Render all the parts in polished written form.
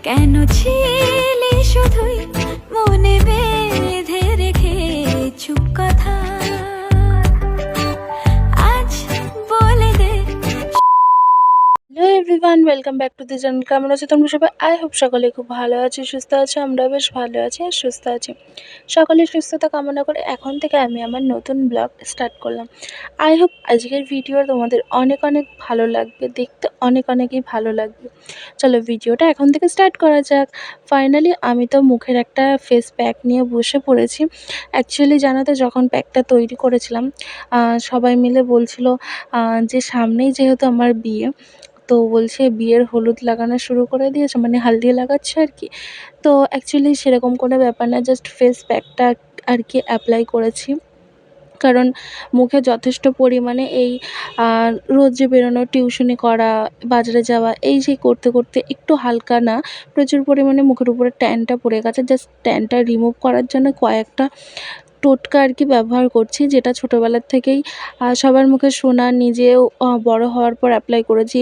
কেন ছিলে শুধুই মনে বেঁধে রেখে চুপ কথা আজ বলে দে। Hello everyone, welcome back to the channel. কেমন আছো তোমরা সবাই? আই হোপ সকলে খুব ভালো আছি, সুস্থ আছো। আমরা বেশ ভালো আছি আর সুস্থ আছি। সকলের সুস্থতা কামনা করে এখন থেকে আমি আমার নতুন ব্লগ স্টার্ট করলাম। আই হোপ আজকের ভিডিও তোমাদের অনেক অনেক ভালো লাগবে, দেখতে অনেকই ভালো লাগবে। চলো ভিডিওটা এখন থেকে স্টার্ট করা যাক। ফাইনালি আমি তো মুখের একটা ফেস প্যাক নিয়ে বসে পড়েছি। অ্যাকচুয়ালি জানো তো, যখন প্যাকটা তৈরি করেছিলাম সবাই মিলে বলছিল যে সামনেই যেহেতু আমার বিয়ে, তো বলছে বিয়ের হলুদ লাগানো শুরু করে দিয়েছে, মানে হালদি লাগাচ্ছে আর কি। তো অ্যাকচুয়ালি সেরকম কোনো ব্যাপার না, জাস্ট ফেস প্যাকটা আর কি অ্যাপ্লাই করেছি। কারণ মুখে যথেষ্ট পরিমাণে এই রোজ যে বেরোনো, টিউশনি করা, বাজারে যাওয়া, এই যে করতে করতে একটু হালকা না প্রচুর পরিমাণে মুখের উপরে ট্যানটা পড়ে গেছে। জাস্ট ট্যানটা রিমুভ করার জন্য কয়েকটা টোটকা আর কি ব্যবহার করছি, যেটা ছোটোবেলার থেকেই সবার মুখে শোনা, নিজেও বড় হওয়ার পর অ্যাপ্লাই করেছি।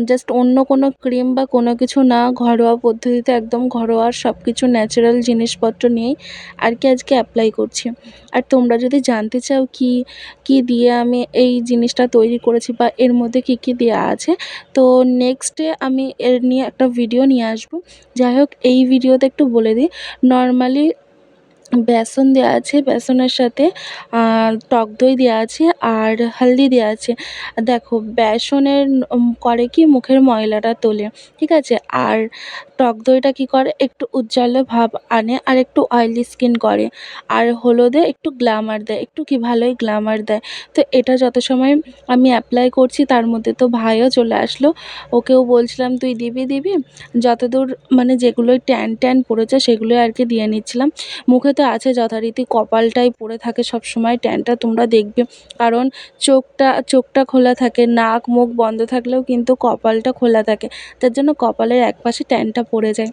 জাস্ট অন্য কোনো ক্রিম বা কোনো কিছু না, ঘরোয়া পদ্ধতিতে একদম ঘরোয়া সব কিছু ন্যাচারাল জিনিসপত্র নিয়েই আর কি আজকে অ্যাপ্লাই করছি। আর তোমরা যদি জানতে চাও কি দিয়ে আমি এই জিনিসটা তৈরি করেছি বা এর মধ্যে কি দেওয়া আছে, তো নেক্সটে আমি এর নিয়ে একটা ভিডিও নিয়ে আসবো। যাই হোক, এই ভিডিওতে একটু বলে দিই, নর্মালি বেসন দেওয়া আছে, বেসনের সাথে টক দই দেওয়া আছে আর হলদি দেওয়া আছে। দেখো, বেসনের করে কি মুখের ময়লাটা তোলে, ঠিক আছে। আর টক দইটা কি করে, একটু উজ্জ্বল ভাব আনে আর একটু অয়েলি স্কিন করে। আর হলুদে একটু গ্ল্যামার দেয়, একটু কি ভালোই গ্ল্যামার দেয়। তো এটা যত সময় আমি অ্যাপ্লাই করছি, তার মধ্যে তো ভাইও চলে আসলো। ওকেও বলছিলাম তুই দিবি যতদূর মানে যেগুলোই ট্যান পড়েছে সেগুলোই আর কি দিয়ে নিচ্ছিলাম। মুখে তো আছে যথারীতি, কপালটাই পড়ে থাকে সব সময় ট্যানটা, তোমরা দেখবে। কারণ চোখটা খোলা থাকে, নাক মুখ বন্ধ থাকলেও কিন্তু কপালটা খোলা থাকে, তার জন্য কপালের একপাশে ট্যানটা পড়ে যায়।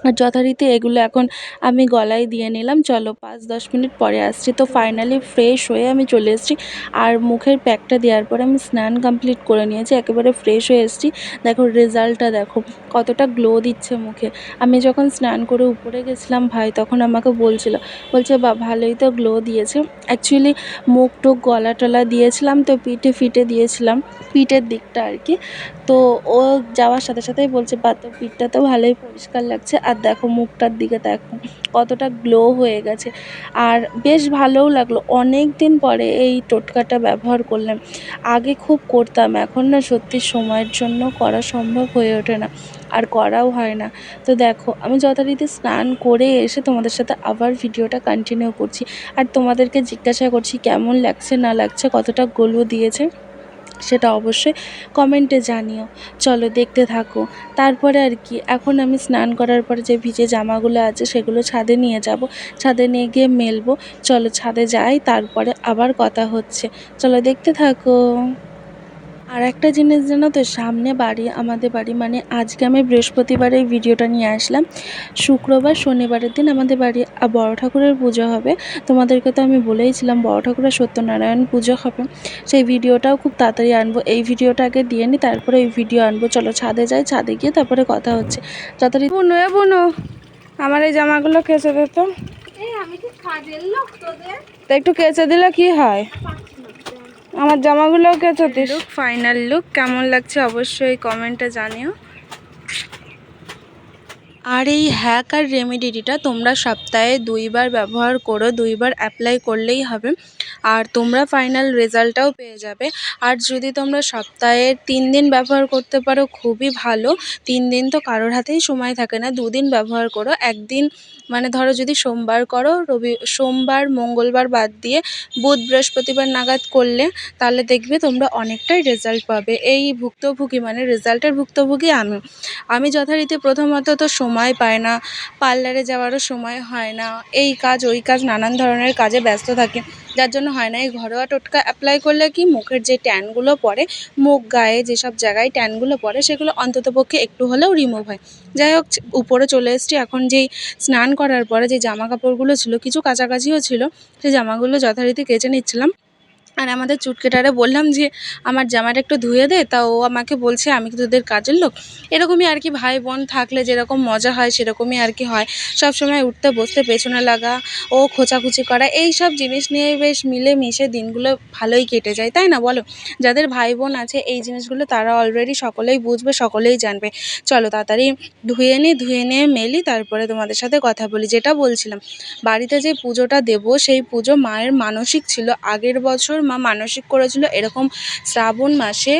আর যথারীতি এগুলো এখন আমি গলায় দিয়ে নিলাম। চলো 5-10 মিনিট পরে আসছি। তো ফাইনালি ফ্রেশ হয়ে আমি চলে এসেছি। আর মুখের প্যাকটা দেওয়ার পরে আমি স্নান কমপ্লিট করে নিয়েছি, একেবারে ফ্রেশ হয়ে এসেছি। দেখো রেজাল্টটা, দেখো কতটা গ্লো দিচ্ছে মুখে। আমি যখন স্নান করে উপরে গেছিলাম, ভাই তখন আমাকে বলছে বা ভালোই তো গ্লো দিয়েছে। অ্যাকচুয়ালি মুখ টুক গলা টলা দিয়েছিলাম তো, পিঠে ফিটে দিয়েছিলাম, পিঠের দিকটা আর কি। তো ও যাওয়ার সাথে সাথেই বলছে বা তোর পিঠটা তো ভালোই পরিষ্কার লাগছে, আর দেখো মুখটার দিকে দেখো কতটা গ্লো হয়ে গেছে। আর বেশ ভালোও লাগলো, অনেক দিন পরে এই টোটকাটা ব্যবহার করলাম। আগে খুব করতাম, এখন না সত্যি সময়ের জন্য করা সম্ভব হয়ে ওঠে না, আর করাও হয় না। তো দেখো, আমি যথারীতি স্নান করে এসে তোমাদের সাথে আবার ভিডিওটা কন্টিনিউ করছি। আর তোমাদেরকে জিজ্ঞাসা করছি কেমন লাগছে না লাগছে, কতটা গ্লো দিয়েছে সেটা অবশ্যই কমেন্টে জানিও। চলো দেখতে থাকো। তারপরে আর কি, এখন আমি স্নান করার পরে যে ভিজে জামাগুলো আছে সেগুলো ছাদে নিয়ে যাব, ছাদে নিয়ে গিয়ে মেলবো। চলো ছাদে যাই, তারপরে আবার কথা হচ্ছে। চলো দেখতে থাকো। আর একটা জিনিস জানো তো, সামনে বাড়ি, আমাদের বাড়ি মানে আজকে আমি বৃহস্পতিবারে এই ভিডিওটা নিয়ে আসলাম, শুক্রবার শনিবারের দিন আমাদের বাড়ি বড় ঠাকুরের পুজো হবে। তোমাদেরকে তো আমি বলেইছিলাম বড় ঠাকুরের সত্যনারায়ণ পুজো হবে, সেই ভিডিওটাও খুব তাড়াতাড়ি আনবো। এই ভিডিওটা আগে দিয়ে নিই, তারপরে এই ভিডিও আনবো। চলো ছাদে যাই, ছাদে গিয়ে তারপরে কথা হচ্ছে। তাড়াতাড়ি বুনো আমার এই জামাগুলো কেচে দে তো। আমি কি কাজের লোক তোদের? তা একটু কেচে দিলে কি হয়, আমার জামাগুলোও কেচে দিস। ফাইনাল লুক কেমন লাগছে অবশ্যই কমেন্টে জানিও। আর এই হ্যাক আর রেমেডিটা তোমরা সপ্তাহে 2বার ব্যবহার করো, 2বার অ্যাপ্লাই করলেই হবে, আর তোমরা ফাইনাল রেজাল্টটাও পেয়ে যাবে। আর যদি তোমরা সপ্তাহে 3 দিন ব্যবহার করতে পারো খুবই ভালো। 3 দিন তো কারোর হাতেই সময় থাকে না, 2 দিন ব্যবহার করো। একদিন মানে ধরো যদি সোমবার করো, সোমবার মঙ্গলবার বাদ দিয়ে বুধ বৃহস্পতিবার নাগাদ করলে, তাহলে দেখবে তোমরা অনেকটাই রেজাল্ট পাবে। এই ভুক্তভোগী মানে রেজাল্টের ভুক্তভোগী আমি যথারীতি প্রথমত তো সময় পাই না, পার্লারে যাওয়ারও সময় হয় না, এই কাজ ওই কাজ নানান ধরনের কাজে ব্যস্ত থাকি, যার জন্য হয় না। এই ঘরোয়া টোটকা অ্যাপ্লাই করলে কি মুখের যে ট্যানগুলো পড়ে, মুখ গায়ে যেসব জায়গায় ট্যানগুলো পড়ে, সেগুলো অন্ততপক্ষে একটু হলেও রিমুভ হয়। যাই হোক, উপরে চলে এসেছি। এখন যেই স্নান করার পরে যে জামা কাপড়গুলো ছিল, কিছু কাছাকাছিও ছিল, সেই জামাগুলো যথারীতি কেচে নিচ্ছিলাম। আর আমাদের চুটকেটারে বললাম যে আমার জামাটা একটু ধুয়ে দে, তা ও আমাকে বলছে আমি কি তোদের কাজের লোক। এরকমই আর কি, ভাই বোন থাকলে যেরকম মজা হয় সেরকমই আর কি হয়। সবসময় উঠতে বসতে পেছনে লাগা, ও খোঁচাখুচি করা, এই সব জিনিস নিয়ে বেশ মিলেমিশে দিনগুলো ভালোই কেটে যায়, তাই না বলো? যাদের ভাই বোন আছে এই জিনিসগুলো তারা অলরেডি সকলেই বুঝবে, সকলেই জানবে। চলো তাড়াতাড়ি ধুয়ে নিয়ে মেলি, তারপরে তোমাদের সাথে কথা বলি। যেটা বলছিলাম, বাড়িতে যে পুজোটা দেব সেই পুজো মায়ের মানসিক ছিল। আগের বছর মা মানসিক করেছিল এরকম শ্রাবণ মাসে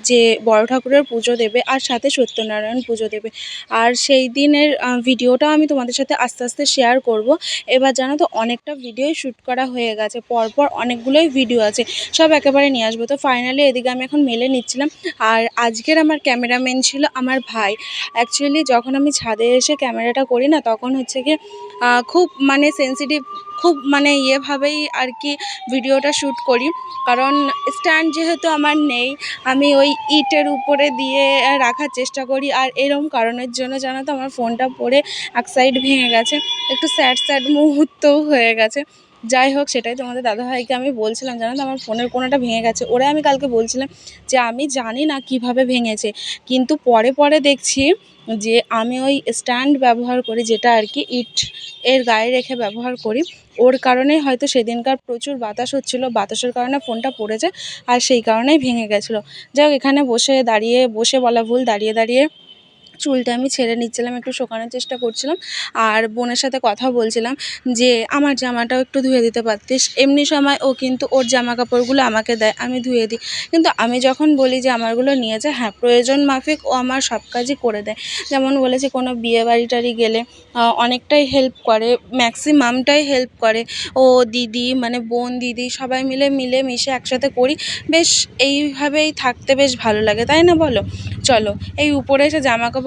যে বড় ঠাকুরের পুজো দেবে আর সাথে সত্যনারায়ণ পুজো দেবে। আর সেই দিনের ভিডিওটাও আমি তোমাদের সাথে আস্তে আস্তে শেয়ার করব। এবার জানো তো অনেকটা ভিডিওই শ্যুট করা হয়ে গেছে, পরপর অনেকগুলোই ভিডিও আছে, সব একেবারে নিয়ে আসবো। তো ফাইনালি এদিকে আমি এখন মেলে নিচ্ছিলাম। আর আজকের আমার ক্যামেরাম্যান ছিল আমার ভাই। অ্যাকচুয়ালি যখন আমি ছাদে এসে ক্যামেরাটা করি না, তখন হচ্ছে গিয়ে খুব মানে সেন্সিটিভ, খুব মানে ইয়েভাবেই আর কি ভিডিওটা শ্যুট করি। কারণ স্ট্যান্ড যেহেতু আমার নেই, আমি ওই ইটের উপরে দিয়ে রাখার চেষ্টা করি। আর এরকম কারণের জন্য জানো তো আমার ফোনটা পড়ে এক সাইড ভেঙে গেছে, একটু স্যাড মুহূর্তও হয়ে গেছে। যাই হোক, সেটাই তোমাদের দাদাভাইকে আমি বলছিলাম, জানো তো আমার ফোনের কোনাটা ভেঙে গেছে। ওরে আমি কালকে বলছিলাম যে আমি জানি না কিভাবে ভেঙেছে, কিন্তু পরে দেখছি যে আমি ওই স্ট্যান্ড ব্যবহার করি, যেটা আর কি ইট এর গায়ে রেখে ব্যবহার করি। ওর কারণেই হয়তো সেদিনকার প্রচুর বাতাস হচ্ছিলো, বাতাসের কারণে ফোনটা পড়েছে আর সেই কারণেই ভেঙে গেছিলো। যাই হোক, এখানে বসে বলা ভুল, দাঁড়িয়ে চুলটা আমি ছেড়ে নিচ্ছিলাম, একটু শোকানোর চেষ্টা করছিলাম। আর বোনের সাথে কথা বলছিলাম যে আমার জামাটাও একটু ধুয়ে দিতে পারতিস। এমনি সময় ও কিন্তু ওর জামা কাপড়গুলো আমাকে দেয়, আমি ধুয়ে দিই। কিন্তু আমি যখন বলি যে আমারগুলো নিয়ে যা, হ্যাঁ প্রয়োজন মাফিক ও আমার সব কাজই করে দেয়। যেমন বলেছি কোনো বিয়ে বাড়ি টাড়ি গেলে অনেকটাই হেল্প করে, ম্যাক্সিমামটাই হেল্প করে। ও দিদি মানে বোন দিদি সবাই মিলেমিশে একসাথে করি। বেশ এইভাবেই থাকতে বেশ ভালো লাগে, তাই না বলো? চলো, এই উপরে এসে জামা কাপড়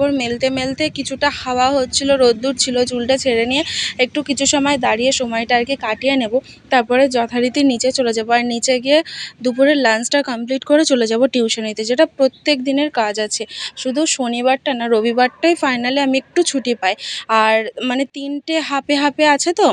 মেলতে কিছুটা হাওয়া হচ্ছিলো, রোদ্দুর ছিল, চুলটা ছেড়ে নিয়ে একটু কিছু সময় দাঁড়িয়ে সময়টা আর কি কাটিয়ে নেব। তারপরে যথারীতি নিচে চলে যাবো। আর নিচে গিয়ে দুপুরের লাঞ্চটা কমপ্লিট করে চলে যাব টিউশনিতে, যেটা প্রত্যেক দিনের কাজ আছে। শুধু শনিবারটা না, রবিবারটাই ফাইনালি আমি একটু ছুটি পাই। আর মানে 3টে হাফে আছে তো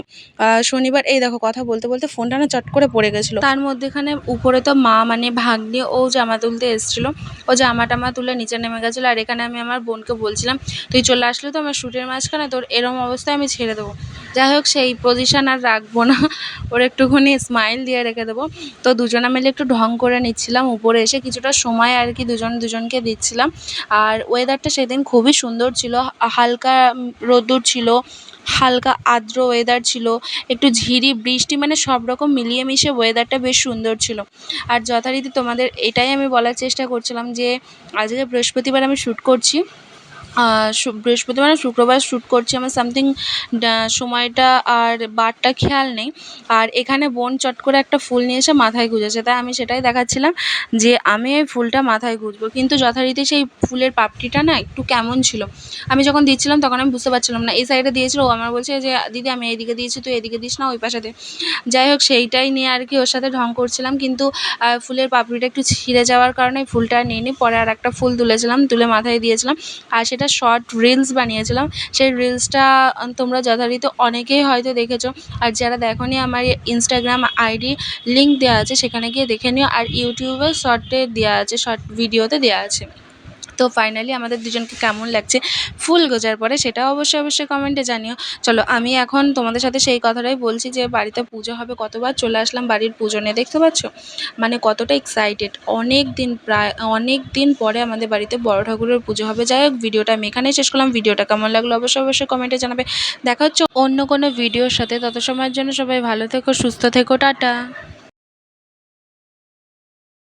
শনিবার। এই দেখো কথা বলতে ফোনটা না চট করে পড়ে গেছিলো। তার মধ্যেখানে উপরে তো মা মানে ভাগ্নে ও জামা তুলতে এসেছিলো, ও জামা টামা তুলে নিচে নেমে গেছিলো। আর এখানে আমি আমার বোনকে বলছিলাম তুই চলে আসলে তো আমার শ্যুটের মাঝখানে, তোর এরম অবস্থায় আমি ছেড়ে দেবো। যাই হোক, সেই পজিশান আর রাখবো না, ওর একটুখানি স্মাইল দিয়ে রেখে দেবো। তো দুজনে মিলে একটু ঢং করে নিচ্ছিলাম, উপরে এসে কিছুটা সময় আর কি দুজনকে দিচ্ছিলাম। আর ওয়েদারটা সেদিন খুবই সুন্দর ছিল, হালকা রোদ্দুর ছিল, হালকা আর্দ্র ওয়েদার ছিল, একটু ঝিরি বৃষ্টি, মানে সব রকম মিলিয়ে মিশে ওয়েদারটা বেশ সুন্দর ছিল। আর যথারীতি তোমাদের এটাই আমি বলার চেষ্টা করছিলাম যে আজকে বৃহস্পতিবার আমি শ্যুট করছি, বৃহস্পতিবার না শুক্রবার শ্যুট করছি। আমার সামথিং সময়টা আর বারটা খেয়াল নেই। আর এখানে বোন চট করে একটা ফুল নিয়ে এসে মাথায় গুঁজেছে, তাই আমি সেটাই দেখাচ্ছিলাম যে আমি এই ফুলটা মাথায় গুঁজবো। কিন্তু যথারীতি সেই ফুলের পাপড়িটা না একটু কেমন ছিল, আমি যখন দিচ্ছিলাম তখন আমি বুঝতে পারছিলাম না। এই সাইডে দিয়েছিল, ও আমার বলছে যে দিদি আমি এইদিকে দিয়েছি, তুই এদিকে দিস না, ওই পাশে দে। যাই হোক, সেইটাই নিয়ে আর কি ওর সাথে ঢং করছিলাম। কিন্তু ফুলের পাপড়িটা একটু ছিঁড়ে যাওয়ার কারণে ফুলটা আর নিইনি। পরে আর একটা ফুল তুলে মাথায় দিয়েছিলাম। আর সেটা শর্ট রিলস বানিয়েছিলাম। সেই রিলসটা তোমরা যথারীতি অনেকেই হয়তো দেখেছো। আর যারা দেখোনি, আমার ইনস্টাগ্রাম আইডি লিঙ্ক দেওয়া আছে, সেখানে গিয়ে দেখে নিও। আর ইউটিউবে শর্টে দেওয়া আছে, শর্ট ভিডিওতে দেওয়া আছে। তো ফাইনালি আমাদের দুজনকে কেমন লাগছে ফুল গোজার পরে সেটাও অবশ্যই কমেন্টে জানিও। চলো, আমি এখন তোমাদের সাথে সেই কথাটাই বলছি যে বাড়িতে পুজো হবে, কতবার চলে আসলাম বাড়ির পুজো নিয়ে, দেখতে পাচ্ছ মানে কতটা এক্সাইটেড। প্রায় অনেক দিন পরে আমাদের বাড়িতে বড় ঠাকুরের পুজো হবে। যাই হোক, ভিডিওটা আমি এখানেই শেষ করলাম। ভিডিওটা কেমন লাগলো অবশ্যই কমেন্টে জানাবে। দেখা হচ্ছে অন্য কোনো ভিডিওর সাথে, তত সময়ের জন্য সবাই ভালো থেকো, সুস্থ থেকো, টাটা।